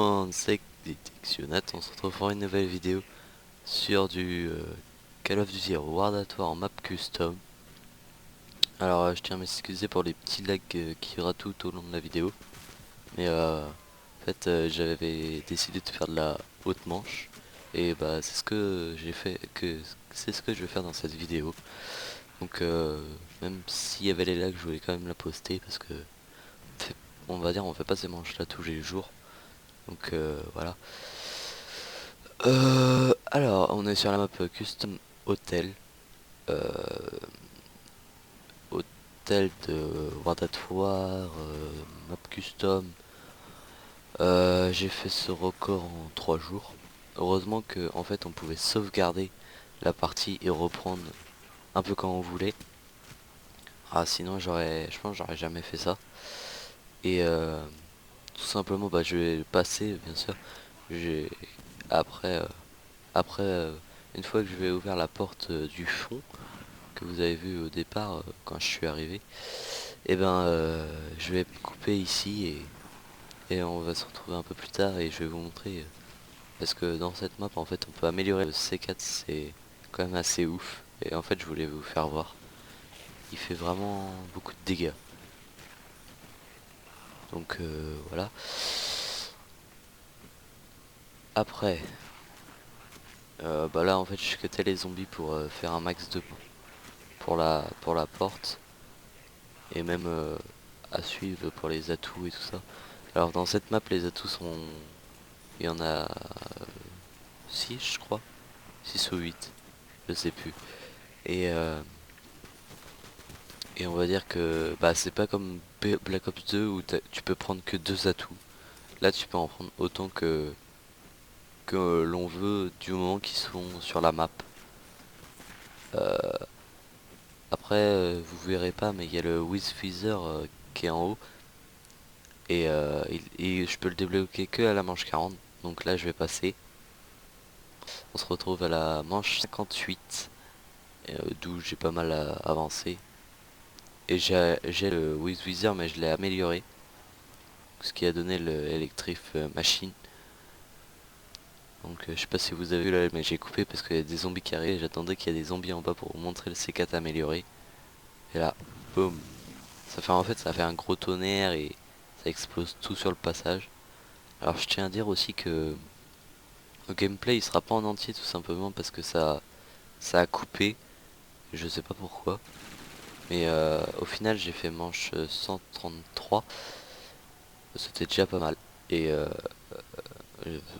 monde, c'est Detectionat, on se retrouve pour une nouvelle vidéo sur du Call of Duty World at War en map custom. Alors je tiens à m'excuser pour les petits lags qu'il y aura tout au long de la vidéo. Mais en fait j'avais décidé de faire de la haute manche. Et bah c'est ce que j'ai fait, c'est ce que je vais faire dans cette vidéo. Donc même s'il y avait les lags, je voulais quand même la poster parce que on va dire on fait pas ces manches là tous les jours. Donc voilà. Alors, on est sur la map Custom Hotel. Euh, Hôtel de World at War, map custom. J'ai fait ce record en 3 jours. Heureusement que en fait on pouvait sauvegarder la partie et reprendre un peu quand on voulait. Ah sinon je pense que j'aurais jamais fait ça. Et tout simplement bah je vais passer bien sûr. J'ai après après une fois que je vais ouvrir la porte du fond que vous avez vu au départ quand je suis arrivé, et ben je vais couper ici et on va se retrouver un peu plus tard et je vais vous montrer parce que dans cette map en fait on peut améliorer le C4, c'est quand même assez ouf et en fait je voulais vous faire voir, il fait vraiment beaucoup de dégâts. Donc voilà. Après bah là en fait je cutais les zombies pour faire un max de pour la porte et même à suivre pour les atouts et tout ça. Alors dans cette map les atouts sont, il y en a 6 je crois, 6 ou 8 je sais plus. Et et on va dire que bah c'est pas comme Black Ops 2 où tu peux prendre que 2 atouts. Là tu peux en prendre autant que l'on veut du moment qu'ils sont sur la map. Après vous verrez pas mais il y a le Whizfeather qui est en haut et, je peux le débloquer que à la manche 40. Donc là je vais passer. On se retrouve à la manche 58 d'où j'ai pas mal avancé. Et j'ai le Whizfeather mais je l'ai amélioré. Ce qui a donné le Electric Machine. Donc je sais pas si vous avez vu là mais j'ai coupé parce qu'il y a des zombies qui arrivent et j'attendais qu'il y ait des zombies en bas pour vous montrer le C4 amélioré. Et là, boum. Ça fait en fait ça fait un gros tonnerre et ça explose tout sur le passage. Alors je tiens à dire aussi que le gameplay il sera pas en entier tout simplement parce que ça a coupé. Je sais pas pourquoi. Mais au final j'ai fait manche 133. C'était déjà pas mal. Et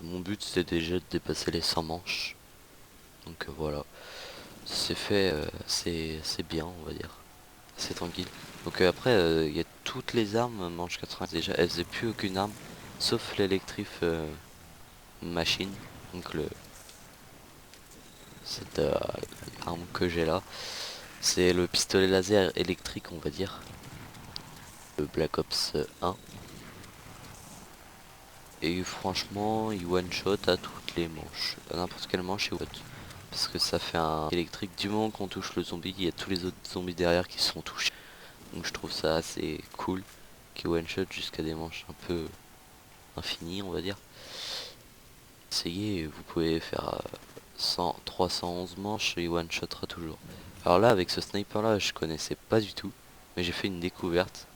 mon but c'était déjà de dépasser les 100 manches. Donc voilà. C'est fait, c'est bien on va dire. C'est tranquille. Donc après il y a toutes les armes manche 80 déjà. Elles faisaient plus aucune arme. Sauf l'électrique machine. Donc cette arme que j'ai là. C'est le pistolet laser électrique on va dire. Le Black Ops 1. Et franchement il one shot à toutes les manches. À n'importe quelle manche il one shot. Parce que ça fait un électrique du moment qu'on touche le zombie. Il y a tous les autres zombies derrière qui sont touchés. Donc je trouve ça assez cool. Qui one shot jusqu'à des manches un peu infinies on va dire. Essayez, vous pouvez faire 311 manches et one shotera toujours. Alors là avec ce sniper là je connaissais pas du tout. Mais j'ai fait une découverte.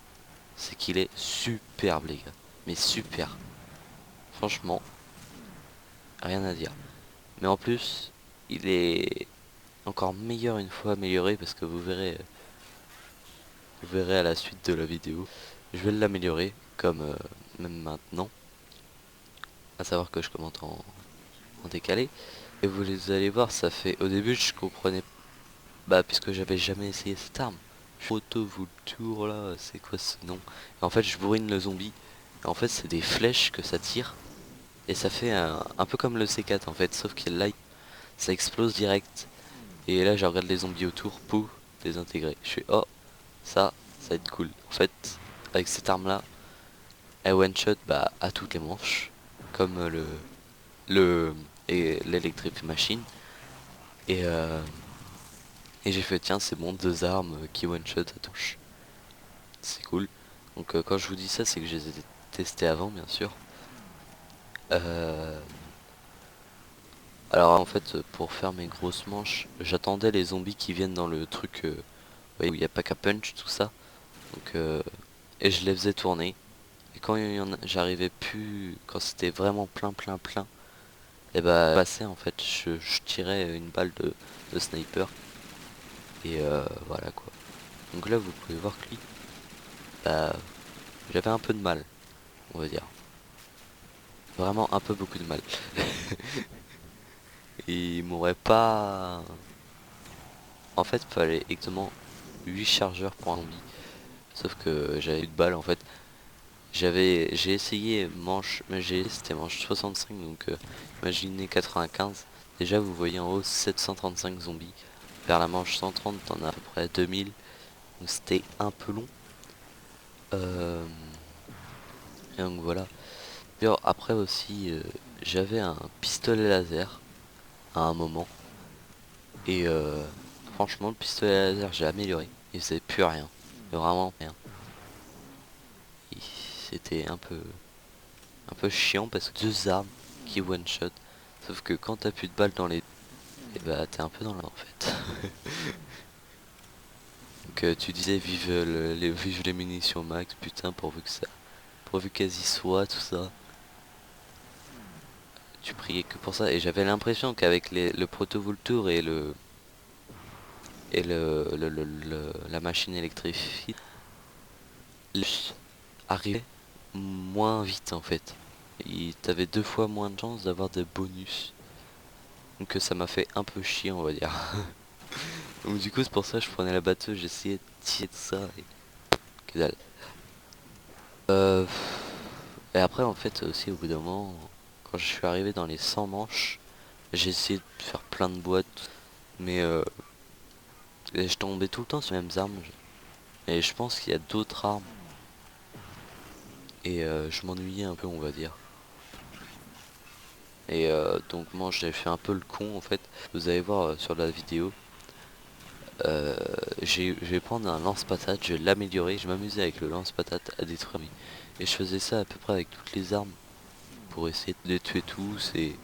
C'est qu'il est superbe les gars. Mais super. Franchement, rien à dire. Mais en plus, il est encore meilleur une fois amélioré parce que vous verrez à la suite de la vidéo. Je vais l'améliorer comme même maintenant. À savoir que je commente en décalé. Et vous les allez voir, ça fait... Au début je comprenais... Bah puisque j'avais jamais essayé cette arme. Photo vous le tour là, c'est quoi ce nom? Et en fait je bourrine le zombie. Et en fait c'est des flèches que ça tire. Et ça fait un peu comme le C4 en fait. Sauf qu'il là ça explose direct. Et là je regarde les zombies autour, pouf, désintégré. Je fais oh ça va être cool. En fait avec cette arme là, elle one shot bah, à toutes les manches. Comme le et l'électrique machine. Et, et j'ai fait tiens c'est bon, 2 armes qui one shot à touche. C'est cool. Donc quand je vous dis ça c'est que je les ai testés avant bien sûr. Euh, Alors en fait, pour faire mes grosses manches, j'attendais les zombies qui viennent dans le truc ouais, où il n'y a pas qu'à punch, tout ça. Donc, et je les faisais tourner. Et quand j'arrivais plus, quand c'était vraiment plein, et bah passé en fait, je tirais une balle de sniper. Et voilà quoi. Donc là vous pouvez voir que lui, bah, j'avais un peu de mal, on va dire. Vraiment un peu beaucoup de mal. Et il m'aurait pas... En fait, fallait exactement 8 chargeurs pour un zombie. Sauf que j'avais eu de balles en fait. J'ai essayé manche, mais c'était manche 65 donc imaginez 95. Déjà vous voyez en haut 735 zombies. Vers la manche 130 t'en as à peu près 2000. Donc c'était un peu long. Euh, et donc voilà. D'ailleurs, après aussi j'avais un pistolet laser à un moment. Et franchement le pistolet laser j'ai amélioré. Il faisait plus rien. Vraiment rien. Et c'était un peu chiant parce que deux armes qui one shot. Sauf que quand t'as plus de balles dans les... Et bah t'es un peu dans la en fait. Donc tu disais vive les munitions max, putain pourvu qu'elles y soient, tout ça. Tu priais que pour ça. Et j'avais l'impression qu'avec le Proto Vulture et la machine électrifiée arrivait moins vite en fait. Et t'avais deux fois moins de chances d'avoir des bonus. Donc ça m'a fait un peu chier on va dire. Donc du coup c'est pour ça que je prenais la batteuse, j'essayais de tirer de ça et que dalle. Euh, et après en fait aussi au bout d'un moment, quand je suis arrivé dans les 100 manches, j'ai essayé de faire plein de boîtes, mais je tombais tout le temps sur les mêmes armes. Et je pense qu'il y a d'autres armes. Et je m'ennuyais un peu on va dire. Et donc moi j'ai fait un peu le con en fait. Vous allez voir sur la vidéo. Je vais prendre un lance-patate, je vais l'améliorer, je m'amusais avec le lance-patate à détruire. Et je faisais ça à peu près avec toutes les armes pour essayer de les tuer tous et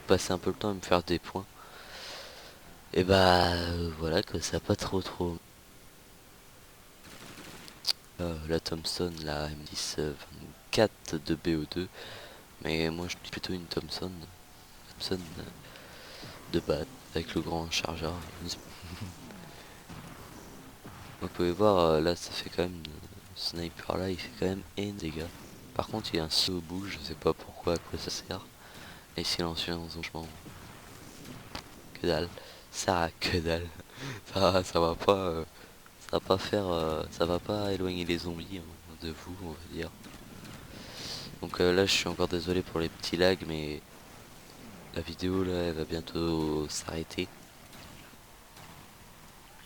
passer un peu le temps à me faire des points. Et bah voilà que ça a pas trop. La Thompson, la M10 24 de BO2, mais moi je dis plutôt une Thompson de base avec le grand chargeur. Vous pouvez voir là ça fait quand même ce sniper là il fait quand même un dégâts. Par contre il y a un saut au bout, je sais pas pourquoi à quoi ça sert. Et silencieux franchement que dalle. Ça a que dalle. Ça va pas ça va pas faire ça va pas éloigner les zombies hein, de vous on va dire. Donc là je suis encore désolé pour les petits lags mais la vidéo là elle va bientôt s'arrêter.